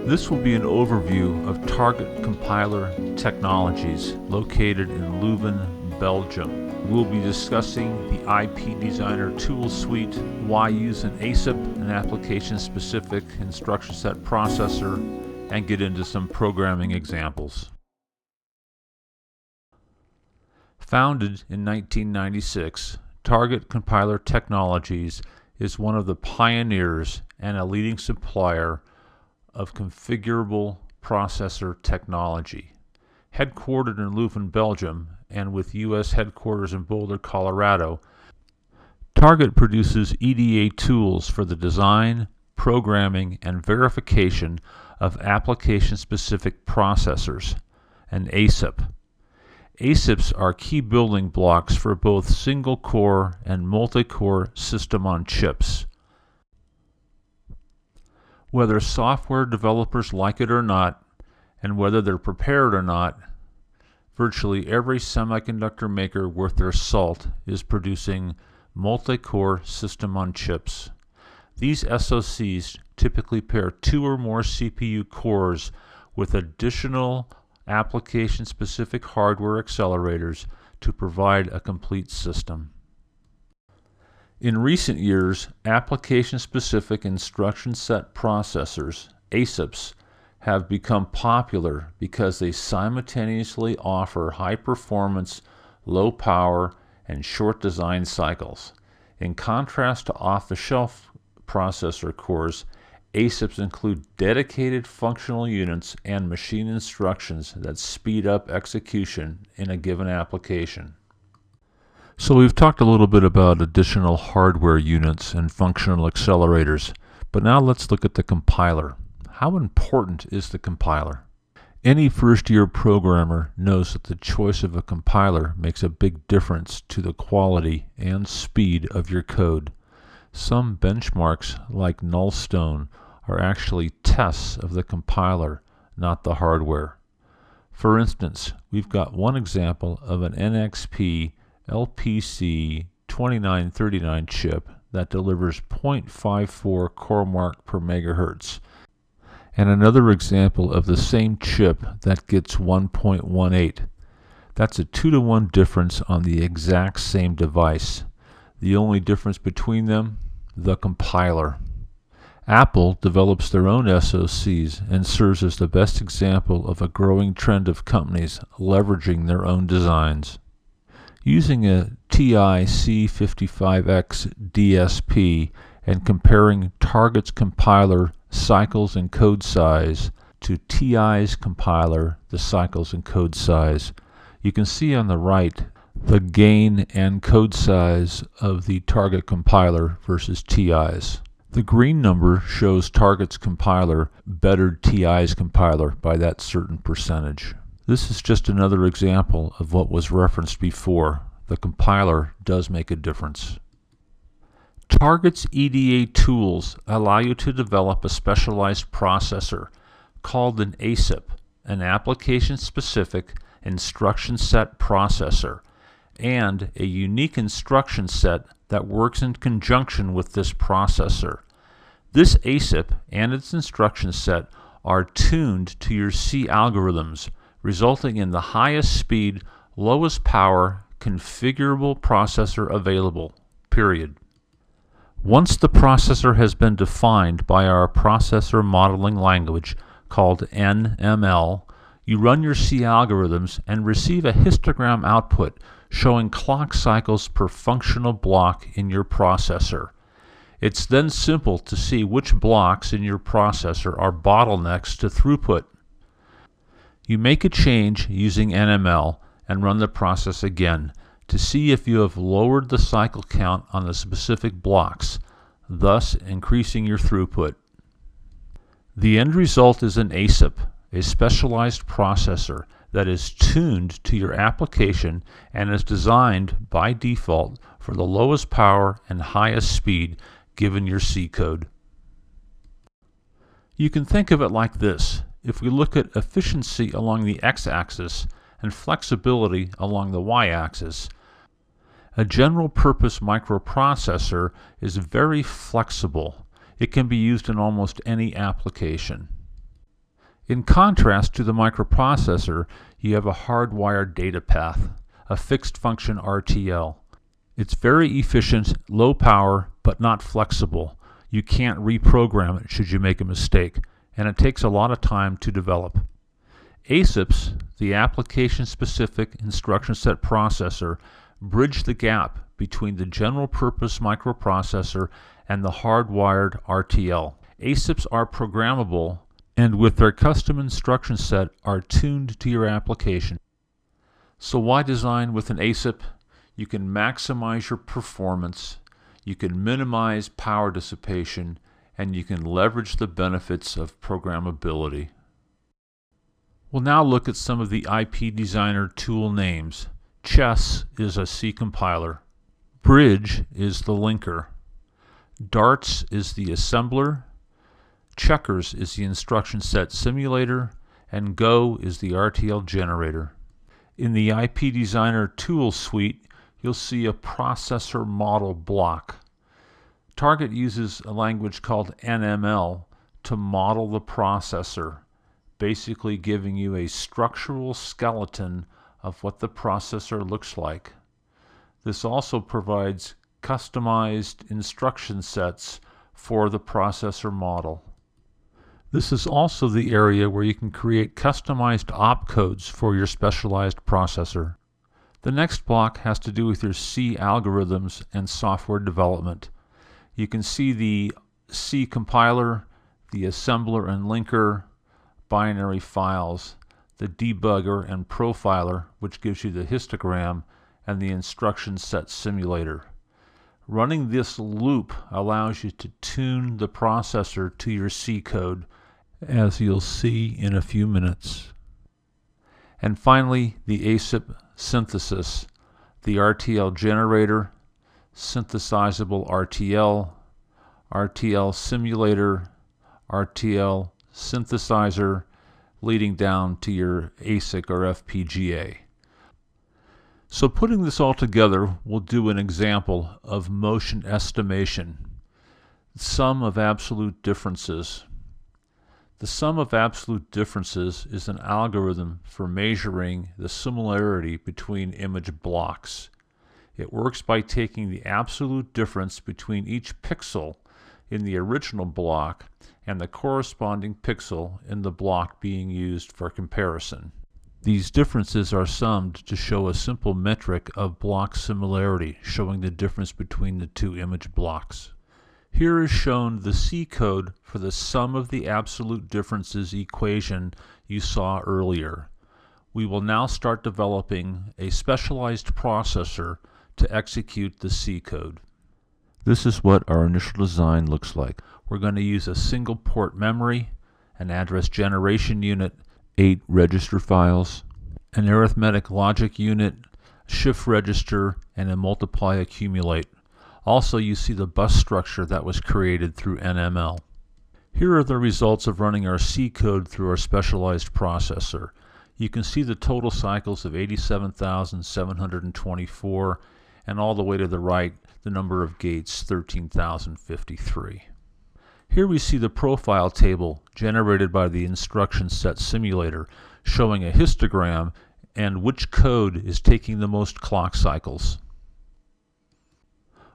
This will be an overview of Target Compiler Technologies located in Leuven, Belgium. We'll be discussing the IP Designer tool suite, why use an ASIP, an application-specific instruction set processor, and get into some programming examples. Founded in 1996, Target Compiler Technologies is one of the pioneers and a leading supplier of configurable processor technology. Headquartered in Leuven, Belgium, and with U.S. headquarters in Boulder, Colorado, Target produces EDA tools for the design, programming, and verification of application-specific processors, and ASIP. ASIPs are key building blocks for both single-core and multi-core system-on-chips. Whether software developers like it or not, and whether they're prepared or not, virtually every semiconductor maker worth their salt is producing multi-core system-on-chips. These SoCs typically pair 2 or more CPU cores with additional application-specific hardware accelerators to provide a complete system. In recent years, application-specific instruction set processors, ASIPs, have become popular because they simultaneously offer high performance, low power, and short design cycles. In contrast to off-the-shelf processor cores, ASIPs include dedicated functional units and machine instructions that speed up execution in a given application. So we've talked a little bit about additional hardware units and functional accelerators, but now let's look at the compiler. How important is the compiler? Any first-year programmer knows that the choice of a compiler makes a big difference to the quality and speed of your code. Some benchmarks, like Nullstone, are actually tests of the compiler, not the hardware. For instance, we've got one example of an NXP LPC 2939 chip that delivers 0.54 core mark per megahertz, and another example of the same chip that gets 1.18. That's a 2-to-1 difference on the exact same device. The only difference between them, the compiler. Apple develops their own SoCs and serves as the best example of a growing trend of companies leveraging their own designs. Using a TI C55X DSP and comparing Target's compiler cycles and code size to TI's compiler, the cycles and code size, you can see on the right the gain and code size of the Target compiler versus TI's. The green number shows Target's compiler bettered TI's compiler by that certain percentage. This is just another example of what was referenced before. The compiler does make a difference. Target's EDA tools allow you to develop a specialized processor called an ASIP, an application-specific instruction set processor, and a unique instruction set that works in conjunction with this processor. This ASIP and its instruction set are tuned to your C algorithms, resulting in the highest speed, lowest power, configurable processor available, period. Once the processor has been defined by our processor modeling language called NML, you run your C algorithms and receive a histogram output showing clock cycles per functional block in your processor. It's then simple to see which blocks in your processor are bottlenecks to throughput. You make a change using NML and run the process again to see if you have lowered the cycle count on the specific blocks, thus increasing your throughput. The end result is an ASIP, a specialized processor that is tuned to your application and is designed by default for the lowest power and highest speed given your C code. You can think of it like this. If we look at efficiency along the x-axis and flexibility along the y-axis, a general-purpose microprocessor is very flexible. It can be used in almost any application. In contrast to the microprocessor, you have a hardwired data path, a fixed function RTL. It's very efficient, low power, but not flexible. You can't reprogram it should you make a mistake, and it takes a lot of time to develop. ASIPs, the application-specific instruction set processor, bridge the gap between the general-purpose microprocessor and the hardwired RTL. ASIPs are programmable and with their custom instruction set are tuned to your application. So why design with an ASIP? You can maximize your performance, you can minimize power dissipation, and you can leverage the benefits of programmability. We'll now look at some of the IP Designer tool names. Chess is a C compiler. Bridge is the linker. Darts is the assembler. Checkers is the instruction set simulator. And Go is the RTL generator. In the IP Designer tool suite, you'll see a processor model block. Target uses a language called NML to model the processor, basically giving you a structural skeleton of what the processor looks like. This also provides customized instruction sets for the processor model. This is also the area where you can create customized opcodes for your specialized processor. The next block has to do with your C algorithms and software development. You can see the C compiler, the assembler and linker, binary files, the debugger and profiler, which gives you the histogram, and the instruction set simulator. Running this loop allows you to tune the processor to your C code, as you'll see in a few minutes. And finally, the ASIP synthesis, the RTL generator, synthesizable RTL, RTL simulator, RTL synthesizer, leading down to your ASIC or FPGA. So putting this all together, we'll do an example of motion estimation, sum of absolute differences. The sum of absolute differences is an algorithm for measuring the similarity between image blocks. It works by taking the absolute difference between each pixel in the original block and the corresponding pixel in the block being used for comparison. These differences are summed to show a simple metric of block similarity, showing the difference between the two image blocks. Here is shown the C code for the sum of the absolute differences equation you saw earlier. We will now start developing a specialized processor to execute the C code. This is what our initial design looks like. We're going to use a single port memory, an address generation unit, 8 register files, an arithmetic logic unit, shift register, and a multiply accumulate. Also, you see the bus structure that was created through NML. Here are the results of running our C code through our specialized processor. You can see the total cycles of 87,724, and all the way to the right, the number of gates, 13,053. Here we see the profile table generated by the instruction set simulator, showing a histogram and which code is taking the most clock cycles.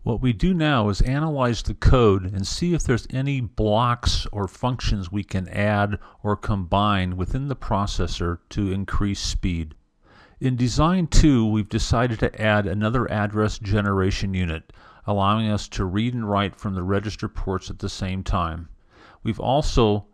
What we do now is analyze the code and see if there's any blocks or functions we can add or combine within the processor to increase speed. In Design 2, we've decided to add another address generation unit, allowing us to read and write from the register ports at the same time. We've also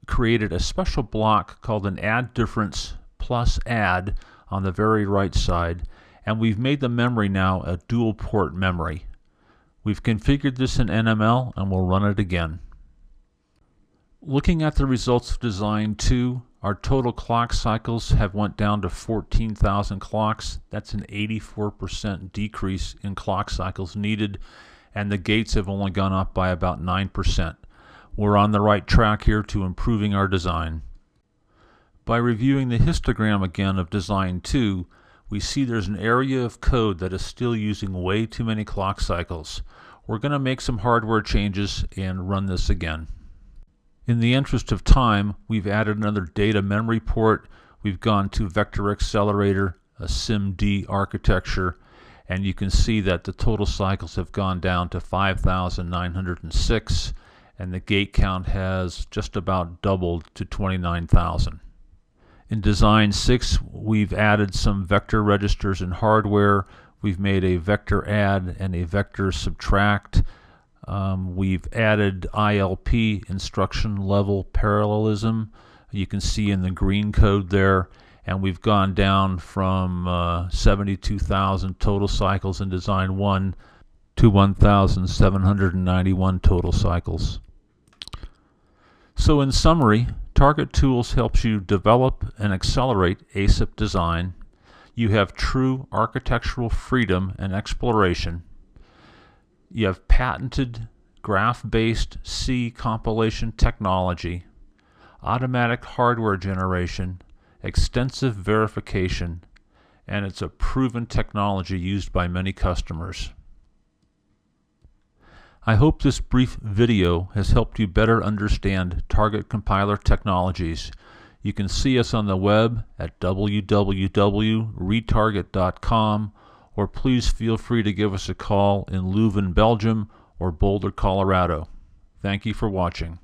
created a special block called an add difference plus add on the very right side, and we've made the memory now a dual port memory. We've configured this in NML and we'll run it again. Looking at the results of Design 2, our total clock cycles have went down to 14,000 clocks. That's an 84% decrease in clock cycles needed, and the gates have only gone up by about 9%. We're on the right track here to improving our design. By reviewing the histogram again of Design 2, we see there's an area of code that is still using way too many clock cycles. We're going to make some hardware changes and run this again. In the interest of time, we've added another data memory port. We've gone to Vector Accelerator, a SIMD architecture, and you can see that the total cycles have gone down to 5,906, and the gate count has just about doubled to 29,000. In Design 6, we've added some vector registers in hardware. We've made a vector add and a vector subtract. We've added ILP, instruction level parallelism. You can see in the green code there, and we've gone down from 72,000 total cycles in Design 1 to 1,791 total cycles. So in summary, Target Tools helps you develop and accelerate ASIP design. You have true architectural freedom and exploration. You have patented graph-based C compilation technology, automatic hardware generation, extensive verification, and it's a proven technology used by many customers. I hope this brief video has helped you better understand Target Compiler technologies. You can see us on the web at www.retarget.com, or please feel free to give us a call in Leuven, Belgium, or Boulder, Colorado. Thank you for watching.